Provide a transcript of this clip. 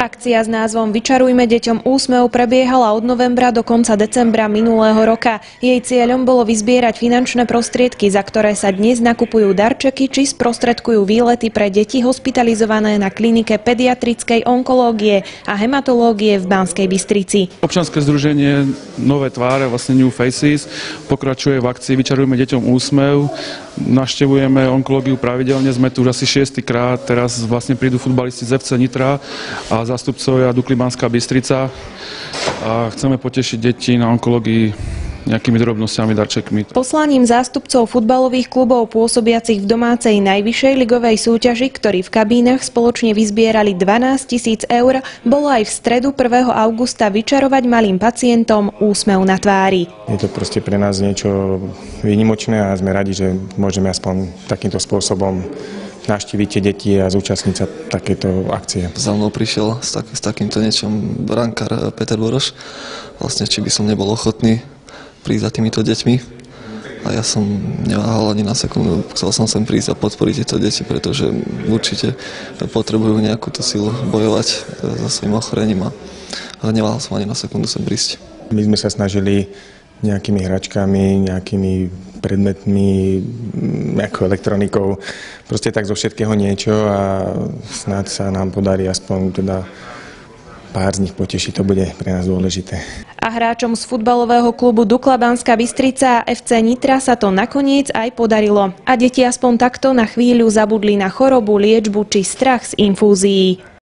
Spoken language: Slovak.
Akcia s názvom Vyčarujme deťom úsmev prebiehala od novembra do konca decembra minulého roka. Jej cieľom bolo vyzbierať finančné prostriedky, za ktoré sa dnes nakupujú darčeky či sprostredkujú výlety pre deti hospitalizované na klinike pediatrickej onkológie a hematológie v Banskej Bystrici. Občianske združenie Nové tváre, vlastne New Faces, pokračuje v akcii Vyčarujme deťom úsmev. Navštevujeme onkológiu pravidelne, sme tu už asi 6. krát, teraz vlastne prídu futbalisti z FC Nitra a zástupcovia Dukly Banská Bystrica a chceme potešiť deti na onkológii nejakými drobnosťami, darčekmi. Poslaním zástupcov futbalových klubov pôsobiacich v domácej najvyššej ligovej súťaži, ktorí v kabínach spoločne vyzbierali 12 000 eur, bolo aj v stredu 1. augusta vyčarovať malým pacientom úsmev na tvári. Je to proste pre nás niečo výnimočné a sme radi, že môžeme aspoň takýmto spôsobom navštíviť tie deti a zúčastniť sa takéto akcie. Za mnou prišiel s takýmto niečom brankár Peter Boroš, vlastne či by som nebol ochotný prísť za týmito deťmi. A ja som neváhal ani na sekundu. Chcel som sem prísť a podporiť tieto deti, pretože určite potrebujú nejakú tú silu bojovať so svojím ochorením a neváhal som ani na sekundu sem prísť. My sme sa snažili nejakými hračkami, nejakými predmetmi, nejakou elektronikou, proste tak zo všetkého niečo a snáď sa nám podarí aspoň teda pár z nich potešiť, to bude pre nás dôležité. A hráčom z futbalového klubu Dukla Banská Bystrica a FC Nitra sa to nakoniec aj podarilo. A deti aspoň takto na chvíľu zabudli na chorobu, liečbu či strach z infúzií.